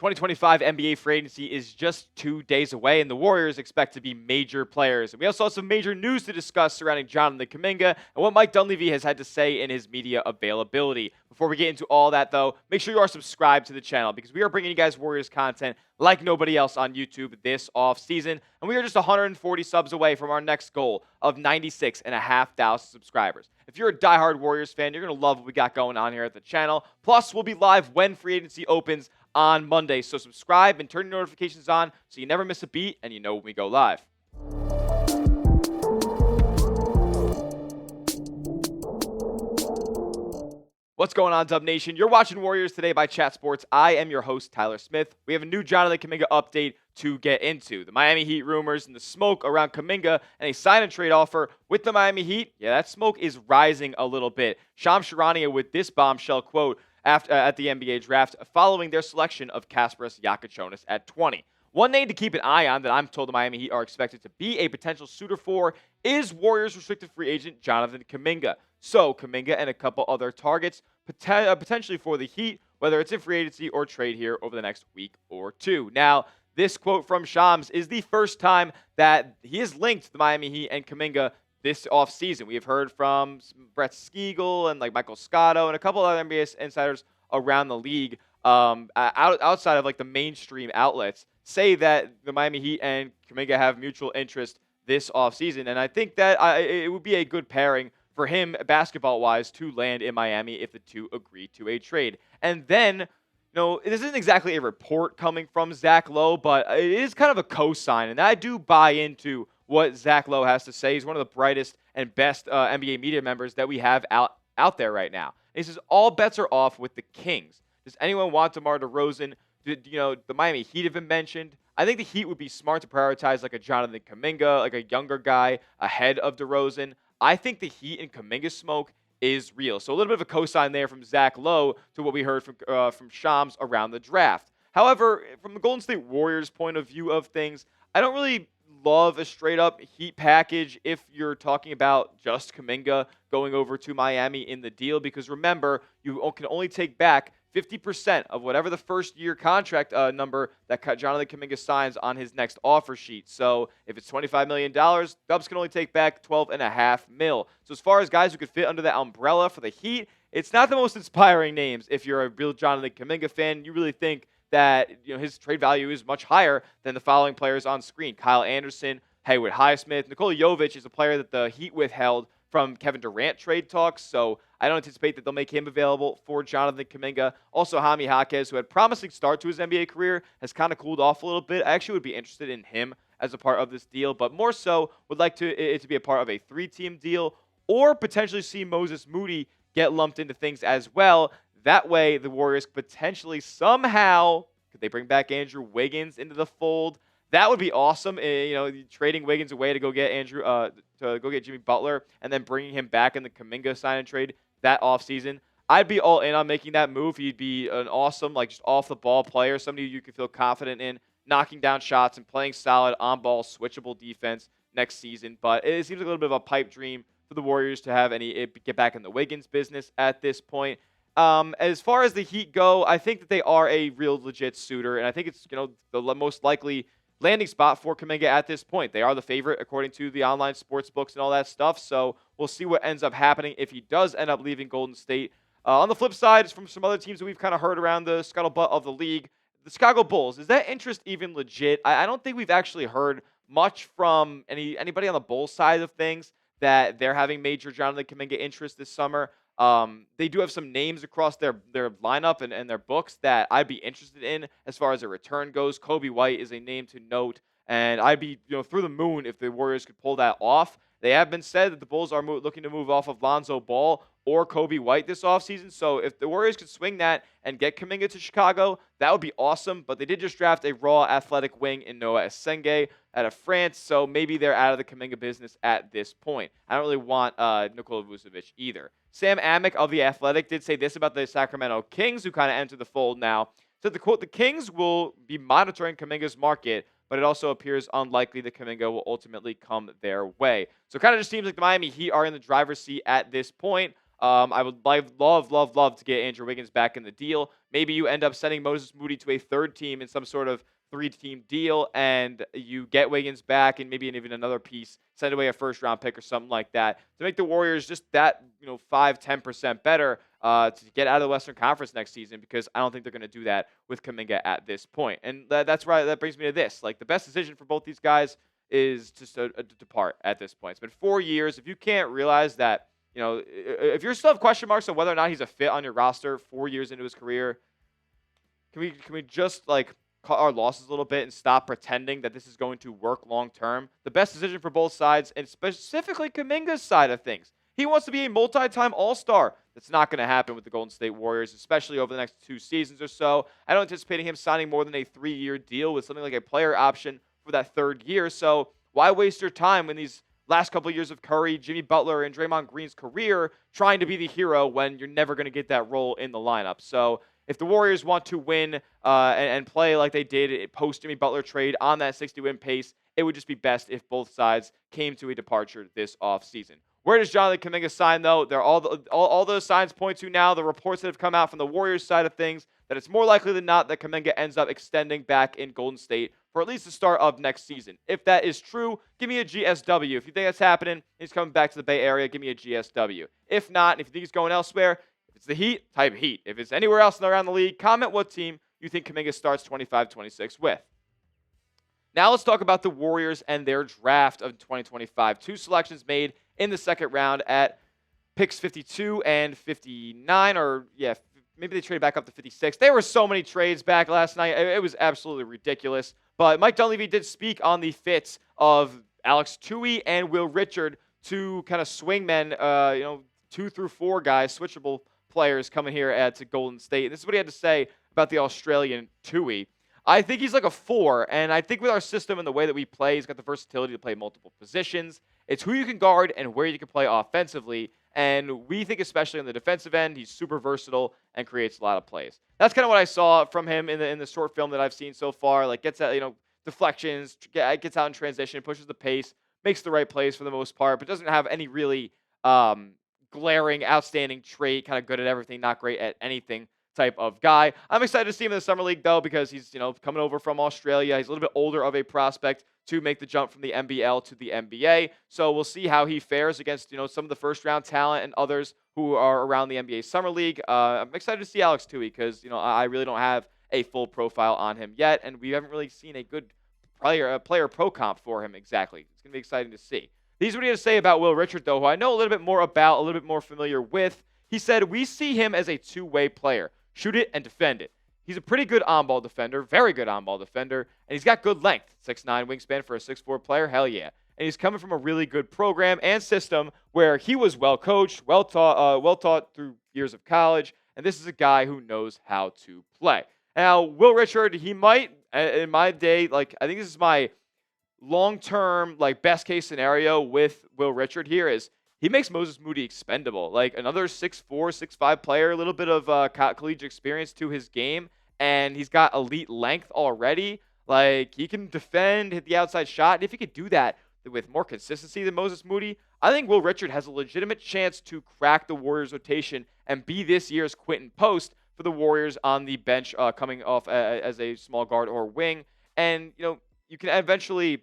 2025 NBA free agency is just 2 days away, and the Warriors expect to be major players. And we also have some major news to discuss surrounding Jonathan Kuminga and what Mike Dunleavy has had to say in his media availability. Before we get into all that, though, make sure you are subscribed to the channel because we are bringing you guys Warriors content like nobody else on YouTube this offseason. And we are just 140 subs away from our next goal of 96,500 subscribers. If you're a diehard Warriors fan, you're going to love what we got going on here at the channel. Plus, we'll be live when free agency opens on Monday. So subscribe and turn your notifications on so you never miss a beat and you know when we go live. What's going on, Dub Nation? You're watching Warriors Today by Chat Sports. I am your host, Tyler Smith. We have a new Jonathan Kuminga update to get into. The Miami Heat rumors and the smoke around Kuminga and a sign and trade offer with the Miami Heat. Yeah, that smoke is rising a little bit. Charania with this bombshell quote at the NBA draft following their selection of Kasparas Jakubonis at 20. One name to keep an eye on that I'm told the Miami Heat are expected to be a potential suitor for is Warriors restricted free agent Jonathan Kuminga. So Kuminga and a couple other targets potentially for the Heat, whether it's in free agency or trade here over the next week or two. Now, this quote from Shams is the first time that he is linked to the Miami Heat and Kuminga this offseason. We have heard from Brett Spiegel and like Michael Scotto and a couple other NBA insiders around the league outside of like the mainstream outlets say that the Miami Heat and Kuminga have mutual interest this offseason. And I think that it would be a good pairing for him basketball-wise to land in Miami if the two agree to a trade. And then, this isn't exactly a report coming from Zach Lowe, but it is kind of a cosign. And I do buy into what Zach Lowe has to say. He's one of the brightest and best NBA media members that we have out there right now. And he says, all bets are off with the Kings. Does anyone want DeMar DeRozan? The Miami Heat have been mentioned. I think the Heat would be smart to prioritize like a Jonathan Kuminga, like a younger guy ahead of DeRozan. I think the Heat and Kuminga smoke is real. So a little bit of a cosign there from Zach Lowe to what we heard from Shams around the draft. However, from the Golden State Warriors point of view of things, I don't really love a straight-up Heat package if you're talking about just Kuminga going over to Miami in the deal, because remember, you can only take back 50% of whatever the first-year contract number that Jonathan Kuminga signs on his next offer sheet. So if it's $25 million, Dubs can only take back $12.5 million. So as far as guys who could fit under that umbrella for the Heat, it's not the most inspiring names. If you're a real Jonathan Kuminga fan, you really think that his trade value is much higher than the following players on screen: Kyle Anderson, Haywood Highsmith. Nikola Jovic is a player that the Heat withheld from Kevin Durant trade talks, so I don't anticipate that they'll make him available for Jonathan Kuminga. Also, Jaime Jaquez, who had a promising start to his NBA career, has kind of cooled off a little bit. I actually would be interested in him as a part of this deal, but more so would like it to be a part of a 3-team deal, or potentially see Moses Moody get lumped into things as well. That way, the Warriors potentially somehow, could they bring back Andrew Wiggins into the fold? That would be awesome. Trading Wiggins away to go get Jimmy Butler and then bringing him back in the Kuminga sign and trade that offseason. I'd be all in on making that move. He'd be an awesome, just off-the-ball player, somebody you could feel confident in, knocking down shots and playing solid on-ball, switchable defense next season. But it seems like a little bit of a pipe dream for the Warriors to have get back in the Wiggins business at this point. As far as the Heat go, I think that they are a real legit suitor, and I think it's the most likely landing spot for Kuminga at this point. They are the favorite according to the online sports books and all that stuff, so we'll see what ends up happening if he does end up leaving Golden State. On the flip side, from some other teams that we've kind of heard around the scuttlebutt of the league, the Chicago Bulls, is that interest even legit? I don't think we've actually heard much from anybody on the Bulls side of things that they're having major Jonathan Kuminga interest this summer. They do have some names across their lineup and their books that I'd be interested in as far as a return goes. Kobe White is a name to note, and I'd be through the moon if the Warriors could pull that off. They have been said that the Bulls are looking to move off of Lonzo Ball or Kobe White this offseason. So if the Warriors could swing that and get Kuminga to Chicago, that would be awesome. But they did just draft a raw athletic wing in Noah Essenge out of France, so maybe they're out of the Kuminga business at this point. I don't really want Nikola Vucevic either. Sam Amick of The Athletic did say this about the Sacramento Kings, who kind of entered the fold now. Said, the quote, "The Kings will be monitoring Kuminga's market, but it also appears unlikely that Kuminga will ultimately come their way." So it kind of just seems like the Miami Heat are in the driver's seat at this point. I would love to get Andrew Wiggins back in the deal. Maybe you end up sending Moses Moody to a third team in some sort of three-team deal, and you get Wiggins back, and maybe even another piece, send away a first-round pick or something like that to make the Warriors just that 5-10% better to get out of the Western Conference next season. Because I don't think they're going to do that with Kuminga at this point. And that's right. That brings me to this: like the best decision for both these guys is just to depart at this point. It's been 4 years. If you can't realize that, if you still have question marks on whether or not he's a fit on your roster 4 years into his career, can we just like cut our losses a little bit and stop pretending that this is going to work long term? The best decision for both sides, and specifically Kuminga's side of things. He wants to be a multi-time All-Star. That's not going to happen with the Golden State Warriors, especially over the next 2 seasons or so. I don't anticipate him signing more than a 3-year deal with something like a player option for that 3rd year. So why waste your time in these last couple of years of Curry, Jimmy Butler, and Draymond Green's career trying to be the hero when you're never going to get that role in the lineup? So if the Warriors want to win and play like they did post Jimmy Butler trade on that 60-win pace, it would just be best if both sides came to a departure this offseason. Where does Jonathan Kuminga sign, though? All those signs point to now, the reports that have come out from the Warriors side of things, that it's more likely than not that Kuminga ends up extending back in Golden State for at least the start of next season. If that is true, give me a GSW. If you think that's happening, he's coming back to the Bay Area, give me a GSW. If not, if you think he's going elsewhere, if it's the Heat, type Heat. If it's anywhere else around the league, comment what team you think Kuminga starts 25-26 with. Now let's talk about the Warriors and their draft of 2025. 2 selections made in the 2nd round at picks 52 and 59, or maybe they traded back up to 56. There were so many trades back last night. It was absolutely ridiculous. But Mike Dunleavy did speak on the fits of Alex Tui and Will Richard, 2 kind of swingmen, 2 through 4 guys, switchable players coming here to Golden State. And this is what he had to say about the Australian Tui. I think he's like a 4, and I think with our system and the way that we play, he's got the versatility to play multiple positions. It's who you can guard and where you can play offensively, and we think especially on the defensive end, he's super versatile and creates a lot of plays. That's kind of what I saw from him in the short film that I've seen so far. Like gets at deflections, gets out in transition, pushes the pace, makes the right plays for the most part, but doesn't have any really glaring, outstanding trait. Kind of good at everything, not great at anything type of guy. I'm excited to see him in the Summer League, though, because he's coming over from Australia. He's a little bit older of a prospect to make the jump from the NBL to the NBA. So we'll see how he fares against some of the first-round talent and others who are around the NBA Summer League. I'm excited to see Alex Tui because I really don't have a full profile on him yet, and we haven't really seen a good player pro comp for him exactly. It's going to be exciting to see. These are what he had to say about Will Richard, though, who I know a little bit more about, a little bit more familiar with. He said, "We see him as a two-way player. Shoot it and defend it. He's a pretty good on-ball defender, very good on-ball defender, and he's got good length. 6'9" wingspan for a 6'4" player, hell yeah. And he's coming from a really good program and system where he was well coached, well taught through years of college, and this is a guy who knows how to play." Now, Will Richard, he might, in my day, I think this is my long-term, best case scenario with Will Richard here is he makes Moses Moody expendable. Like another 6'4", 6'5" player, a little bit of collegiate experience to his game, and he's got elite length already. Like he can defend, hit the outside shot, and if he could do that with more consistency than Moses Moody, I think Will Richard has a legitimate chance to crack the Warriors rotation and be this year's Quentin Post for the Warriors on the bench coming off as a small guard or wing. And, you can eventually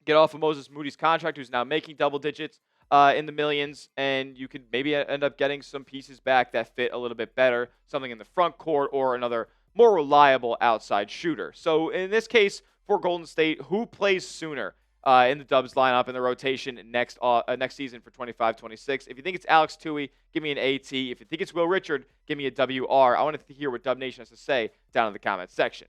get off of Moses Moody's contract, who's now making double digits in the millions, and you could maybe end up getting some pieces back that fit a little bit better, something in the front court or another more reliable outside shooter. So in this case, for Golden State, who plays sooner in the Dubs lineup in the rotation next season for 25-26? If you think it's Alex Tui, give me an AT. If you think it's Will Richard, give me a WR. I want to hear what Dub Nation has to say down in the comments section.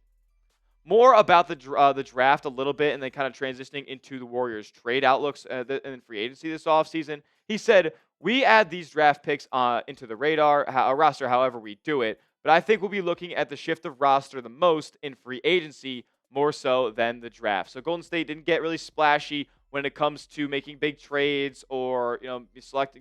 More about the draft a little bit, and then kind of transitioning into the Warriors' trade outlooks and free agency this offseason. He said, "We add these draft picks into the roster however we do it, but I think we'll be looking at the shift of roster the most in free agency, more so than the draft." So Golden State didn't get really splashy when it comes to making big trades or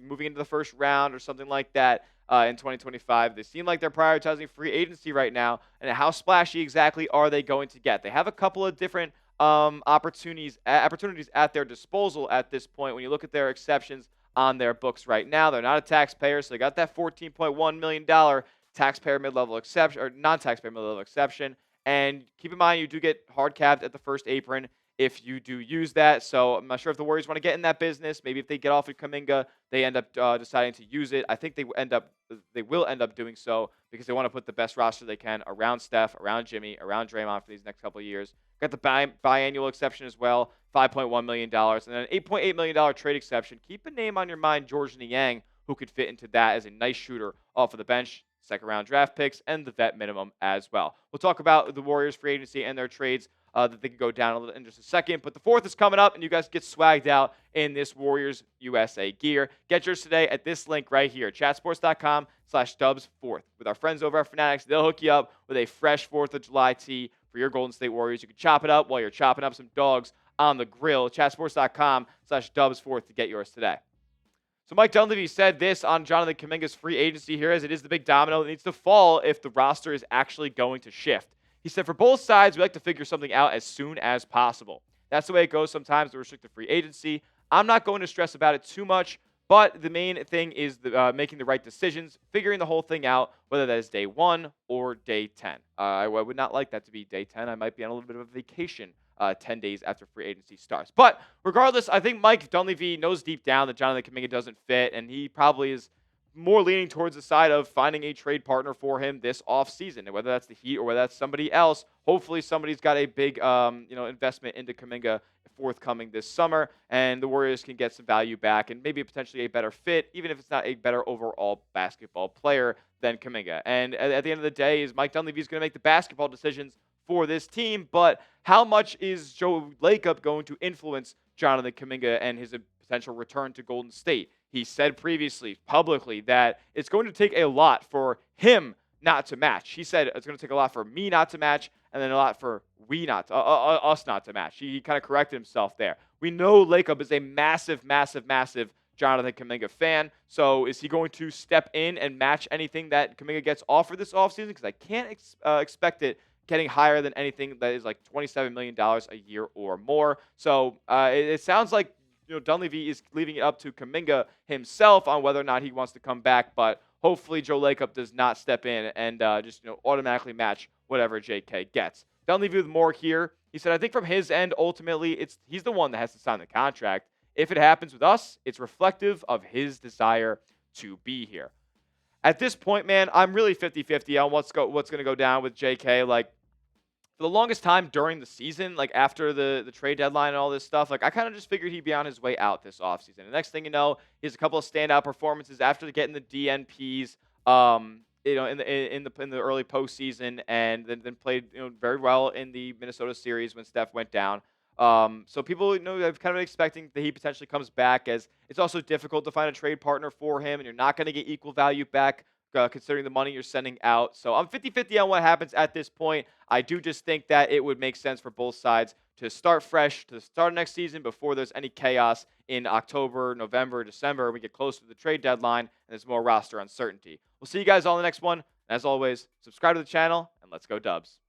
moving into the first round or something like that. In 2025, they seem like they're prioritizing free agency right now. And how splashy exactly are they going to get? They have a couple of different opportunities at their disposal at this point. When you look at their exceptions on their books right now. They're not a taxpayer, so they got that $14.1 million taxpayer mid-level exception, or non-taxpayer mid-level exception. And keep in mind, you do get hard capped at the first apron if you do use that. So I'm not sure if the Warriors want to get in that business. Maybe if they get off of Kuminga, they end up deciding to use it. I think they will end up doing so because they want to put the best roster they can around Steph, around Jimmy, around Draymond for these next couple of years. Got the biannual exception as well, $5.1 million, and then an $8.8 million trade exception. Keep a name on your mind, George Niang, who could fit into that as a nice shooter off of the bench, second-round draft picks, and the vet minimum as well. We'll talk about the Warriors free agency and their trades that they can go down a little in just a second. But the 4th is coming up, and you guys get swagged out in this Warriors USA gear. Get yours today at this link right here, chatsports.com/Dubs4th. With our friends over at Fanatics, they'll hook you up with a fresh 4th of July tee for your Golden State Warriors. You can chop it up while you're chopping up some dogs on the grill. Chatsports.com/Dubs4th to get yours today. So Mike Dunleavy said this on Jonathan Kuminga's free agency here, as it is the big domino that needs to fall if the roster is actually going to shift. He said, for both sides, we like to figure something out as soon as possible. That's the way it goes sometimes to restricted free agency. I'm not going to stress about it too much, but the main thing is making the right decisions, figuring the whole thing out, whether that is day 1 or day 10. I would not like that to be day 10. I might be on a little bit of a vacation 10 days after free agency starts. But regardless, I think Mike Dunleavy knows deep down that Jonathan Kuminga doesn't fit, and he probably is more leaning towards the side of finding a trade partner for him this offseason. And whether that's the Heat or whether that's somebody else, hopefully somebody's got a big investment into Kuminga forthcoming this summer, and the Warriors can get some value back and maybe potentially a better fit, even if it's not a better overall basketball player than Kuminga. And at the end of the day, is Mike Dunleavy is going to make the basketball decisions for this team, but how much is Joe Lacob going to influence Jonathan Kuminga and his potential return to Golden State? He said previously, publicly, that it's going to take a lot for him not to match. He said it's going to take a lot for me not to match, and then a lot for us not to match. He kind of corrected himself there. We know Lacob is a massive, massive, massive Jonathan Kuminga fan. So is he going to step in and match anything that Kuminga gets offered this offseason? Because I can't expect it getting higher than anything that is like $27 million a year or more. So it sounds like Dunleavy is leaving it up to Kuminga himself on whether or not he wants to come back, but hopefully Joe Lacob does not step in and just automatically match whatever JK gets. Dunleavy with more here. He said, I think from his end, ultimately, he's the one that has to sign the contract. If it happens with us, it's reflective of his desire to be here. At this point, man, I'm really 50-50 on what's going to go down with JK. Like, for the longest time during the season, like after the trade deadline and all this stuff, like I kind of just figured he'd be on his way out this offseason. The next thing you know, he has a couple of standout performances after getting the DNPs, in the early postseason, and then played very well in the Minnesota series when Steph went down. So people have kind of been expecting that he potentially comes back, as it's also difficult to find a trade partner for him, and you're not going to get equal value back considering the money you're sending out. So I'm 50-50 on what happens at this point. I do just think that it would make sense for both sides to start fresh, to start next season before there's any chaos in October, November, December. We get close to the trade deadline and there's more roster uncertainty. We'll see you guys all in the next one. As always, subscribe to the channel and let's go Dubs.